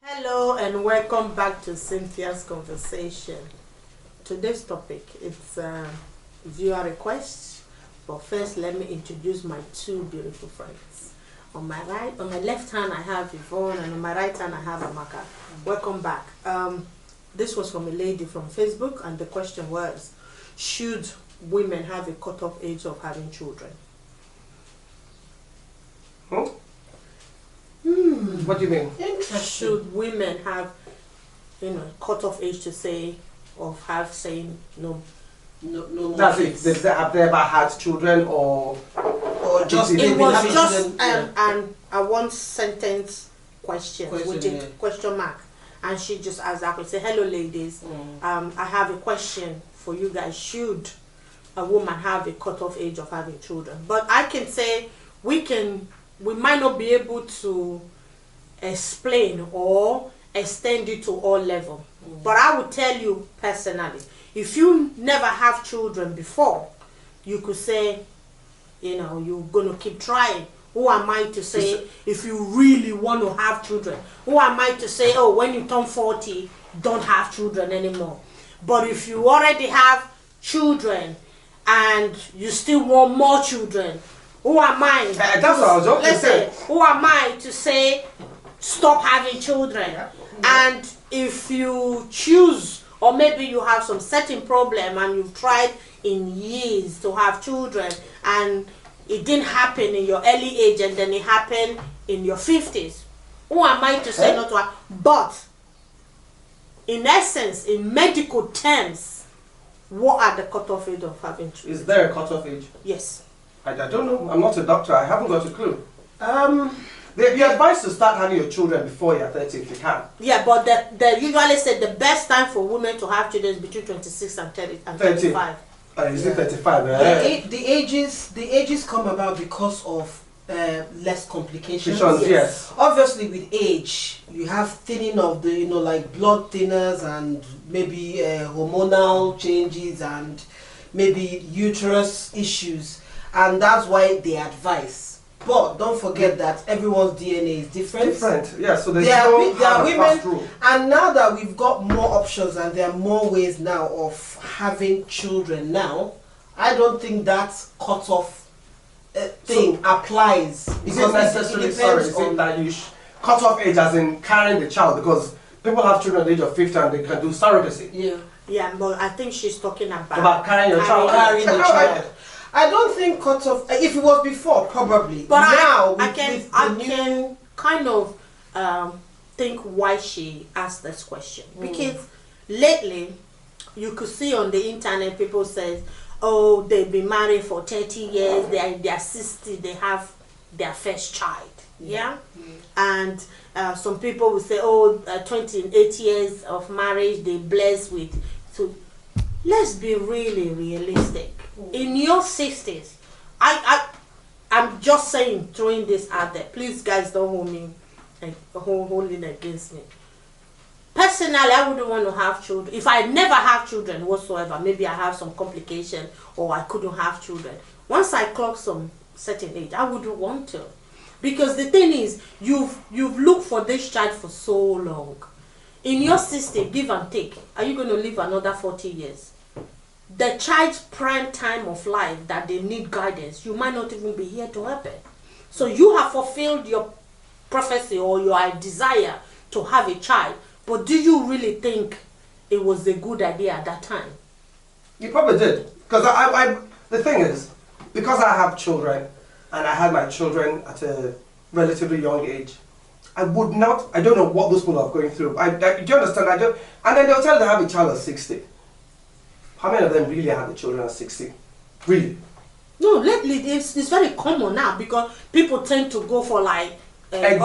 Hello and welcome back to Cynthia's Conversation. Today's topic is viewer requests, but first let me introduce my two beautiful friends. On my left hand I have Yvonne, and on my right hand I have Amaka. Welcome back. This was from a lady from Facebook, and the question was, should women have a cutoff age of having children? What do you mean? Should women have, cutoff age to say, of have saying no more That's kids? it. Have they ever had children or just It was just children, a one sentence question with a yeah. question mark, and she just asked that question. Say, hello ladies, I have a question for you guys. Should a woman have a cutoff age of having children? But I can say we might not be able to explain or extend it to all level. But I would tell you personally, if you never have children before, you could say, you're gonna keep trying. Who am I to say if you really want to have children? Who am I to say, oh, when you turn 40, don't have children anymore? But if you already have children and you still want more children, who am I? That's what I was just saying. Who am I to say stop having children? Yeah. And if you choose, or maybe you have some certain problem and you've tried in years to have children and it didn't happen in your early age and then it happened in your 50s, who am I to say not to have? But in essence, in medical terms, what are the cutoff age of having children? Is there a cutoff age? Yes. I don't know. I'm not a doctor. I haven't got a clue. You're advised to start having your children before you're 30 if you can. Yeah, but they usually say the best time for women to have children is between 26 and 30 and 35. Is it 35? the ages come about because of less complications. Yes. Obviously, with age, you have thinning of the like blood thinners and maybe hormonal changes and maybe uterus issues, and that's why they advise. But don't forget that everyone's DNA is different. Yeah. So There are women, fast rule. and now that we've got more options and there are more ways now of having children now, I don't think that cutoff thing applies. Is it necessarily that you cut off age as in carrying the child, because people have children at the age of 50 and they can do surrogacy? Yeah. Yeah, but I think she's talking About carrying your child. Carrying the child. I don't think cutoff. If it was before, probably. But now I can kind of think why she asked this question, because lately you could see on the internet people say, oh, they've been married for 30 years, they're 60, they have their first child. Yeah. And some people will say, oh, 28 years of marriage, they blessed with. So let's be really realistic. In your 60s, I'm just saying, throwing this out there. Please, guys, don't hold it against me. Personally, I wouldn't want to have children. If I never have children whatsoever, maybe I have some complication or I couldn't have children. Once I clock some certain age, I wouldn't want to. Because the thing is, you've looked for this child for so long. In your 60s, give and take, are you going to live another 40 years? The child's prime time of life that they need guidance, you might not even be here to help it. So you have fulfilled your prophecy or your desire to have a child, but do you really think it was a good idea at that time? You probably did. Because the thing is, because I have children and I had my children at a relatively young age, I don't know what those people are going through. Do you understand? And then they'll tell them they have a child at 60. How many of them really have the children at 60? Really? No, lately it's very common now, because people tend to go for like egg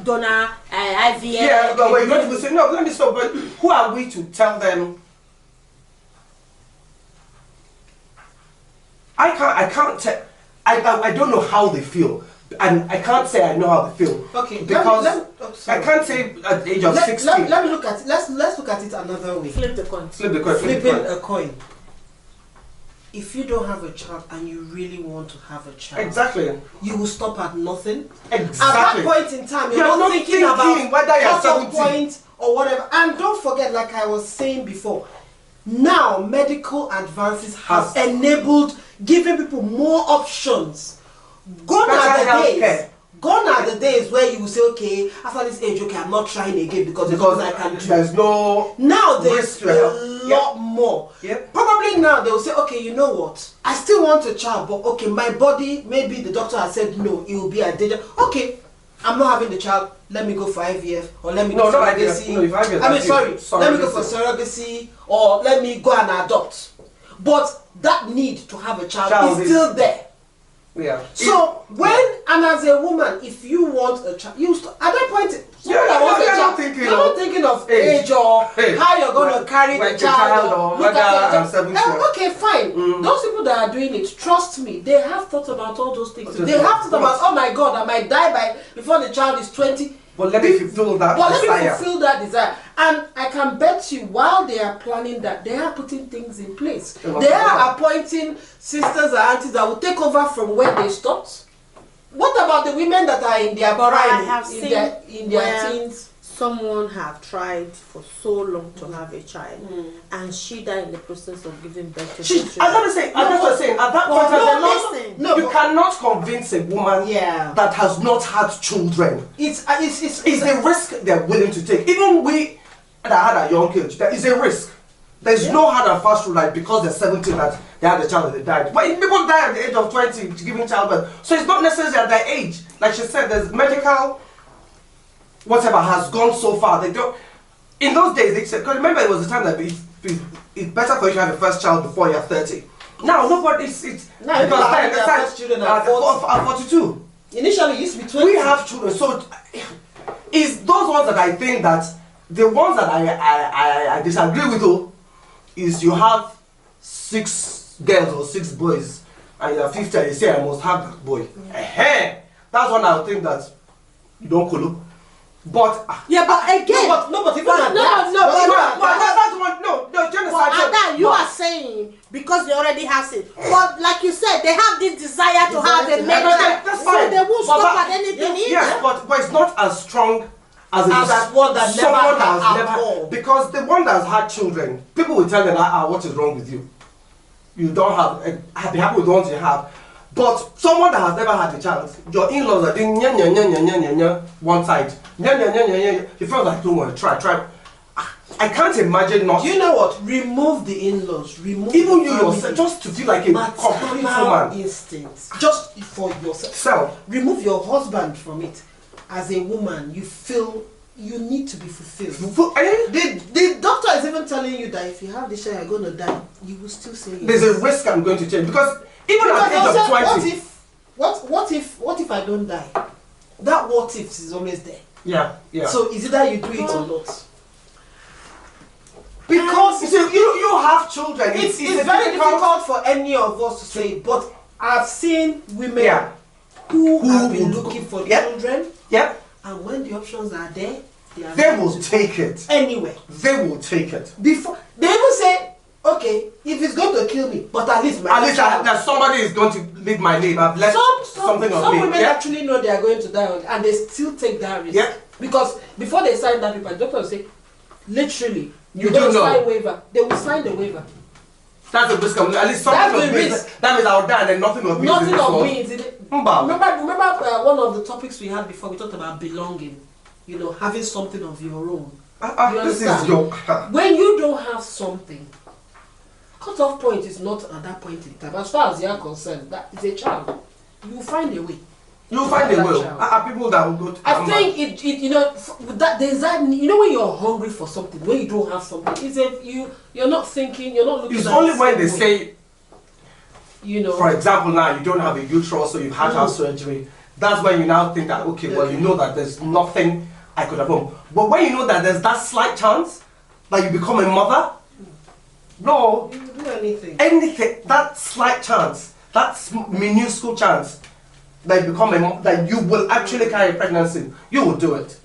donor, IVF. Yeah, but we're going to say, no, let me stop. But who are we to tell them? I don't know how they feel. And I can't say I know how they feel. Okay, because I can't say at the age of 60. Let me look at it. Let's look at it another way. Flip the coin. Flip the coin. Flipping a coin. if you don't have a child and you really want to have a child, Exactly. you will stop at nothing. Exactly. At that point in time, you're You're not thinking about whether you're cut-off 70. point or whatever. And don't forget, like I was saying before, now medical advances have enabled giving people more options. Gone are the days. Gone are the days where you will say, okay, after this age, okay, I'm not trying again because I can do. There's no. Now there's risk to help. a lot more. Yep. Probably now they'll say, okay, you know what? I still want a child, but okay, my body, maybe the doctor has said no, it will be a danger. Okay, I'm not having the child. Let me go for IVF or let me go for surrogacy. Let me go for surrogacy or let me go and adopt. But that need to have a child is still there. Yeah. So and as a woman, if you want a child, at that point, you're not thinking of age or how you're going to carry the child or whether I'm 70. Okay, fine. Those people that are doing it, trust me, they have thought about all those things. They have thought about, oh my God, I might die before the child is 20. But let me fulfill that desire. And I can bet you, while they are planning that, they are putting things in place. They are appointing sisters and aunties that will take over from where they stopped. What about the women that are in their prime, in their teens? Someone have tried for so long to have a child, and she died in the process of giving birth to children. I'm not saying. At that point, you cannot convince a woman that has not had children. It's a risk they're willing to take. Even we that had a young age, there is a risk. There's no hard and fast rule like because they're 17 that they had a child and they died. But people die at the age of 20 giving childbirth. So it's not necessarily at their age. Like she said, there's medical whatever has gone so far. They don't. In those days, they said, because remember it was the time that it's better for you to have a first child before you're 30. Now nobody it's now because first children are 42. Initially, it used to be 20. We have children, so it's those ones that I think that the ones that I disagree with though is you have 6 girls or 6 boys and you're 50 and you say I must have that boy. That's one I would think that you don't kolo. But again, but you are saying because they already have it. But like you said, they have this desire to have a male, so they won't stop at anything either. Yes, but it's not as strong as one that someone never that has never, because the one that has had children, people will tell them what is wrong with you? You don't have be happy with the ones you have. But someone that has never had a child, your in-laws are doing one side. You feel like don't want to try. I can't imagine not. You know what? Remove the in-laws. Remove even you yourself, just to feel like a complete woman. Instincts. Just for yourself. Remove your husband from it. As a woman, you feel you need to be fulfilled. The doctor is even telling you that if you have this child, you're going to die. You will still say yes. There's a risk I'm going to take because even at the age of 20. What if I don't die? That what if is always there. Yeah. So is it that you do it or not? Because you have children. It's very difficult for any of us to say, but I've seen women who have been looking for children. Yep. And when the options are there, they will take it. Anyway. They will take it. Before they even say, okay, if it's going to kill me, but at least that somebody is going to leave my name. I've left something on me. Some women actually know they are going to die and they still take that risk. Yeah. Because before they sign that paper, the doctor will say, literally, you don't know. Sign waiver. They will sign the waiver. That's a risk. At least something of me. That means I'll die and then nothing of me. Nothing of me is in it. Remember one of the topics we had before, we talked about belonging. You know, having something of your own. This is your... When you don't have something, cut-off point is not at that point in time. As far as you are concerned, that is a child. You will find a way. You'll find a way. Are people that will go to... I think there's that, when you're hungry for something, when you don't have something, you're not thinking, you're not looking it's at only when they say, for example, now you don't have a uterus, so you've had to have surgery. That's when you now think that, okay, well, you know that there's nothing I could have done. But when you know that there's that slight chance that you become a mother, no. You will do anything. Anything, that slight chance, that minuscule chance that you become that you will actually carry a pregnancy, you will do it.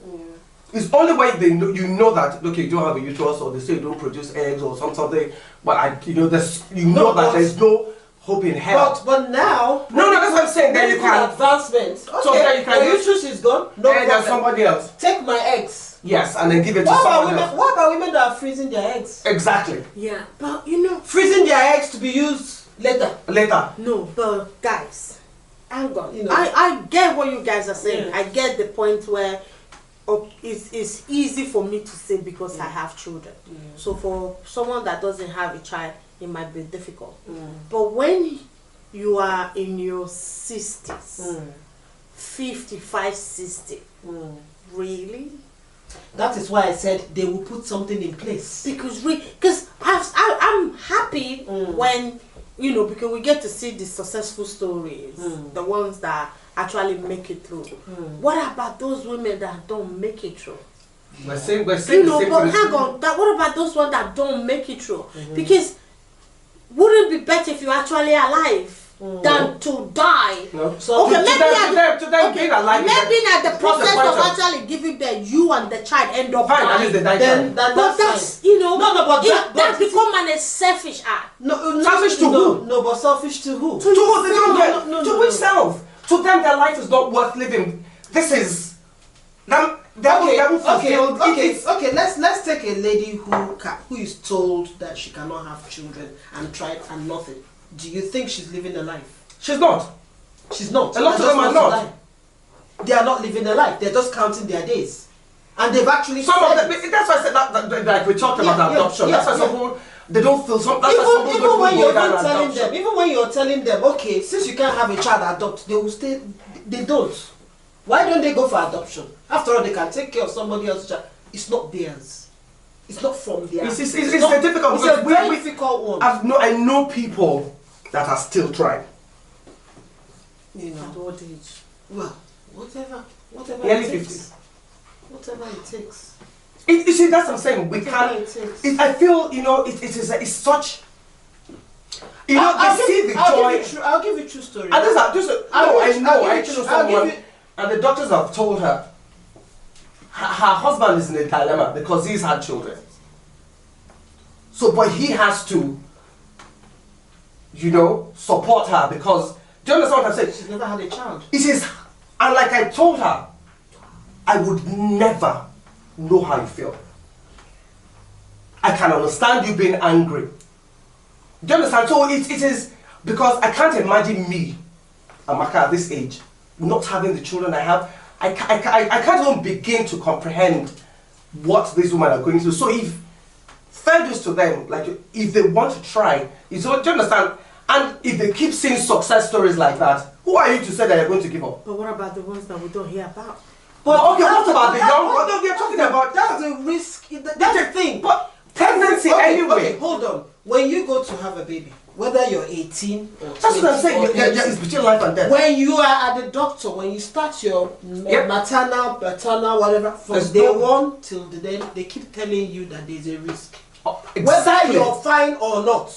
It's only when you know that, okay, you don't have a uterus, or they say you don't produce eggs or something, but there's no hope in hell. But now, No, that's what I'm saying. Then you can. Advancement. Okay, So then you can your use- uterus is gone. No And there's problem. somebody else. Take my eggs. Yes, and then give it to What about someone women? else. What about women that are freezing their eggs? Exactly. Yeah, but you know, Freezing their eggs to be used later. Later. no, but guys, hang on. You know. I get what you guys are saying. Yeah. I get the point where it's easy for me to say because I have children. So for someone that doesn't have a child, it might be difficult. But when you are in your 60s, 55, 60, really? That is why I said they will put something in place. Because I'm happy when, you know, because we get to see the successful stories, the ones that actually make it through. What about those women that don't make it through? We're saying You the know, same but thing. hang on, what about those ones that don't make it through? Because wouldn't it be better if you're actually alive than to die? No. So Okay, maybe to them being alive. maybe at the What's the process point of actually giving birth, you and the child end up Fine, at least they dying. die. then But that's that's, fine. you know, No, but that become a selfish act. No, Selfish to no, who? No, but selfish to who? To who? They don't get. No, To no, which no. self? To them, their life is not worth living. This is them. They haven't fulfilled. Okay. Let's take a lady who is told that she cannot have children and tried and nothing. Do you think she's living a life? She's not. She's not. A lot of They just them are want to not. die. They are not living a life. They're just counting their days, and they've actually. Some of said them. it. That's why I said that like we talked about Yeah, the adoption. yeah, That's why yeah. some people they don't feel some. That's why some people Even don't when go you're down even telling adoption. them, even when you're telling them, okay, since you can't have a child, adopt. They will stay. They don't. Why don't they go for adoption? After all, they can take care of somebody else's child. It's not theirs. It's not from theirs. It's not- a difficult. It's because a very difficult one. I know people that are still trying. You know. At what age? Well, whatever Nearly it takes. 50. Whatever it takes. You see, that's what I'm saying. We Whatever can't. it takes. I feel it's such. You know, they see the joy. I'll give you true story. And this are just I know I know someone, you- and the doctors have told her her husband is in a dilemma because he's had children. So, but he has to, you know, support her because. Do you understand what I'm saying? She's never had a child. It is, and like I told her, I would never know how you feel. I can understand you being angry. Do you understand? So it is because I can't imagine me, Amaka, at this age, not having the children I have. I can't even begin to comprehend what these women are going through. So if fair dues to them, like if they want to try, do you understand? And if they keep seeing success stories like that, who are you to say that you're going to give up? But what about the ones that we don't hear about? But okay, what about the that's young? what- What they're talking about? That's the risk. That's the thing. But pregnancy anyway. Okay, hold on. When you go to have a baby, whether you're 18 or 20 That's what I'm saying. or Yeah, 30, it's between life and death. when you are at the doctor, when you start your Yep. maternal, paternal, whatever, from There's day no- one till the end, they keep telling you that there's a risk. Oh, Whether exactly. you're fine or not.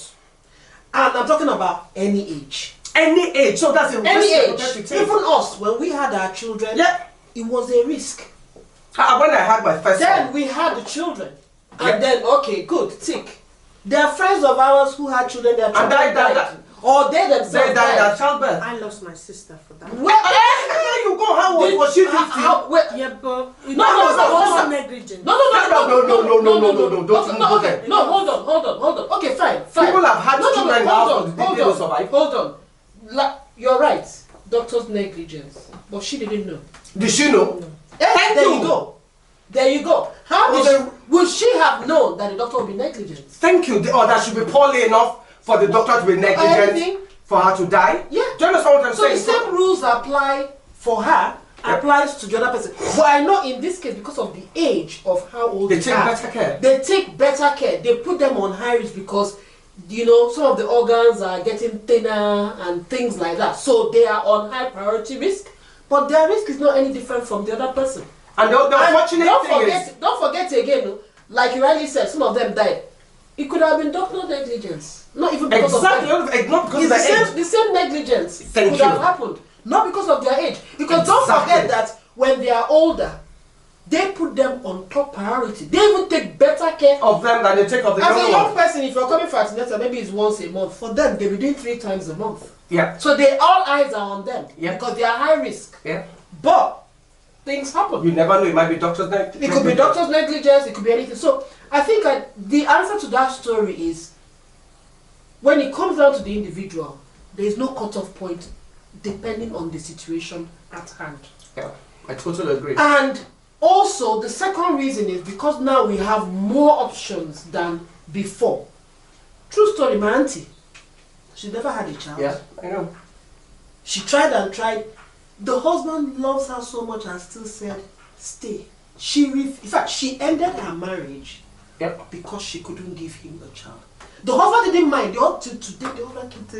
And I'm talking about any age. Any age, so that's a risk Any you're age. prepared to take. Even us, when we had our children, Yeah. it was a risk. When I had my first Then son, we had the children. Yeah. And then, okay, good, tick. There are friends of ours who had children, their children died. Or they themselves they died died. at childbirth. I lost my sister for that. Where, There you go. How old was she? 50? Yeah, but No, no, no, also no. negligent. No, Don't okay, no, hold on. Okay, fine. People have had children in the house, hold but on, they didn't survive. Hold on. You're right. Doctor's negligence. But she didn't know. Did she know? There you. you go. There you go. Would she have known that the doctor would be negligent? Thank you. Or that should be poorly enough for the doctor to be negligent Anything? for her to die. Yeah. Do you understand what I'm So the saying? same rules apply for her, Yep. applies to the other person. But I know in this case, because of the age of how old They they take are, better care. They take better care. They put them on high risk because, you know, some of the organs are getting thinner and things like that. So they are on high priority risk. But their risk is not any different from the other person. And the And unfortunate don't thing forget, is, don't forget again, like you rightly said, some of them died. It could have been doctor negligence, not even because exactly, of them. not because of It's the age. the same negligence Thank could you. have happened, not because of their age. Because don't Exactly. forget that when they are older, they put them on top priority. They even take better care Of them than they take of the as a younger young ones. person. If you're coming for antenatal, maybe it's once a month. For them, they'll be doing 3 times a month. Yeah. So they all eyes are on them Yeah. because they are high risk. Yeah. But things happen. You never know. It might be doctor's negligence. It could be doctor's negligence. It could be anything. So I think the answer to that story is when it comes down to the individual, there is no cutoff point depending on the situation at hand. Yeah, I totally agree. And also, the second reason is because now we have more options than before. True story, my auntie, she never had a child. Yeah, I know. She tried and tried. The husband loves her so much and still said, stay. In fact, she ended her marriage because she couldn't give him a child. The husband didn't mind. Today, the husband kept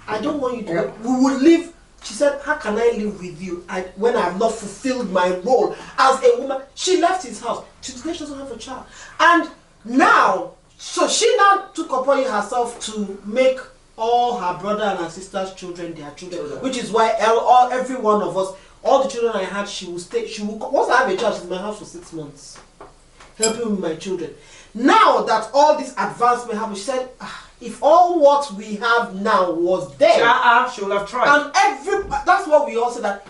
I don't want you to go. We would live. She said, how can I live with you when I have not fulfilled my role as a woman? She left his house. Today she doesn't have a child. And now, so she now took upon it herself to make all her brother and her sister's children their children. Which is why every one of us, all the children I had, she will stay. Once I have a child, she's in my house for 6 months. Helping with my children. Now that all this advancement happened, she said, if all what we have now was there, she would have tried. And that's what we all said, that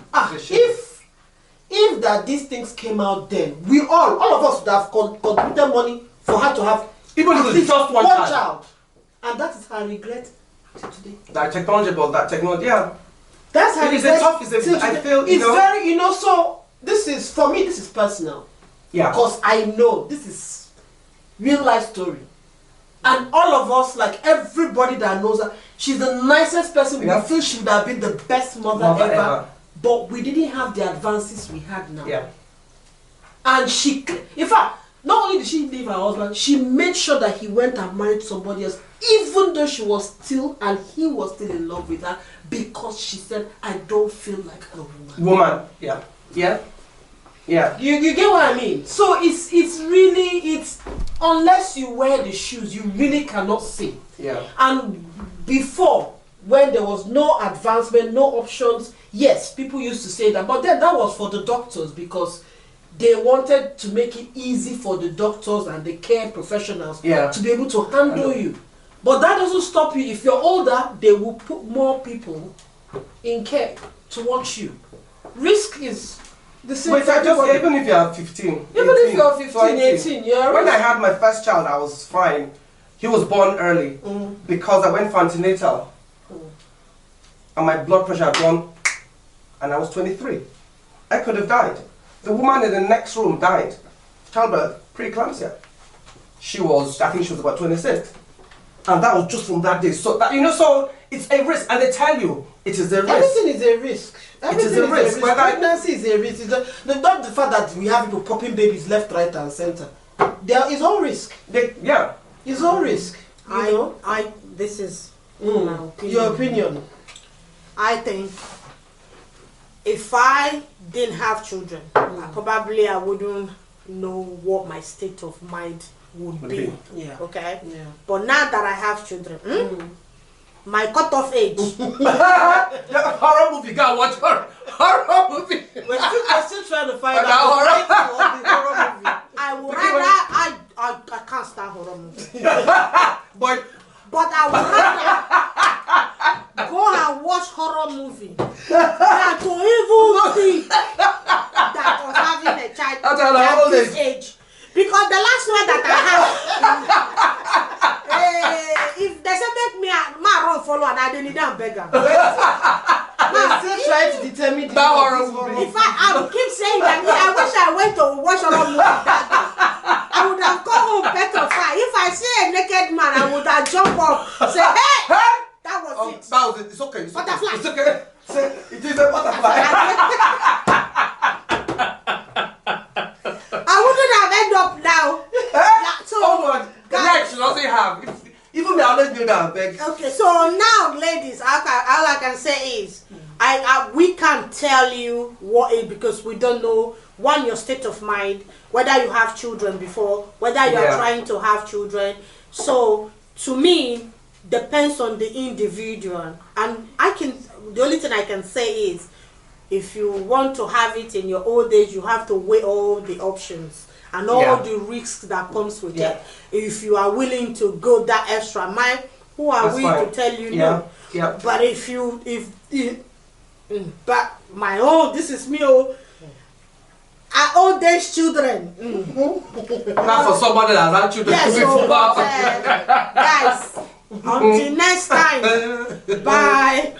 if that these things came out then, all of us would have contributed money for her to have even if it's just one child. And that is her regret till today. That technology, yeah. That's her regret. I feel, very, so this is, for me, this is personal. Yeah. Because I know this is real life story. And all of us, like everybody that knows her, she's the nicest person. We feel she would have been the best mother ever. But we didn't have the advances we had now. Yeah. And she, in fact, not only did she leave her husband, she made sure that he went and married somebody else, even though she was still, and he was still in love with her, because she said, I don't feel like a woman. Yeah. Yeah. Yeah. You get what I mean? So it's unless you wear the shoes, you really cannot see. Yeah. And before, when there was no advancement, no options, yes, people used to say that, but then that was for the doctors because they wanted to make it easy for the doctors and the care professionals to be able to handle you. But that doesn't stop you. If you're older, they will put more people in care to watch you. Risk is the same. But even if you are 15. Even if you're 15, 20, 18, yeah. When I had my first child, I was fine. He was born early because I went for antenatal. And my blood pressure had gone, and I was 23. I could have died. The woman in the next room died. Childbirth, preeclampsia. I think she was about 26. And that was just from that day. So, so it's a risk. And they tell you, it is a risk. Everything is a risk. Everything is a risk. Pregnancy is a risk. Not the fact that we have people popping babies left, right, and center. There is all risk. It's all risk. This is my opinion. Your opinion. I think if I didn't have children, probably I wouldn't know what my state of mind would be. Yeah. Okay? Yeah. But now that I have children, my cutoff age. Horror movie, go watch horror movie. We're still trying to find out the title of the horror movie. I would rather, I can't stand horror movie. But I would rather go and watch horror movie than to even think that of having a child at this age. Because the last one that I had, if they say make me run follow and I don't need a beggar. We're still trying to determine that horror movie. In fact, I will keep saying that I wish I went to watch horror movie that day. I would have come home petrified. If I see a naked man, I would have jumped up, say, hey! That was it. That was it. It's okay. Butterfly. It's okay. Say, it is a butterfly. I wouldn't have ended up now. So, right, she doesn't have. Even me, I always do that, beg. Okay, so now, ladies, all I can say is, we can't tell you what it, because we don't know, one, your state of mind, whether you have children before, whether you are trying to have children. So, to me, depends on the individual. And the only thing I can say is, if you want to have it in your old age, you have to weigh all the options and all the risks that comes with it. If you are willing to go that extra mile, who are That's we fine. to tell you Yeah. no? Yeah. But but my own, this is me, oh, our old age children. Not for somebody that has had children Yes, so, before. but, guys, until next time, bye.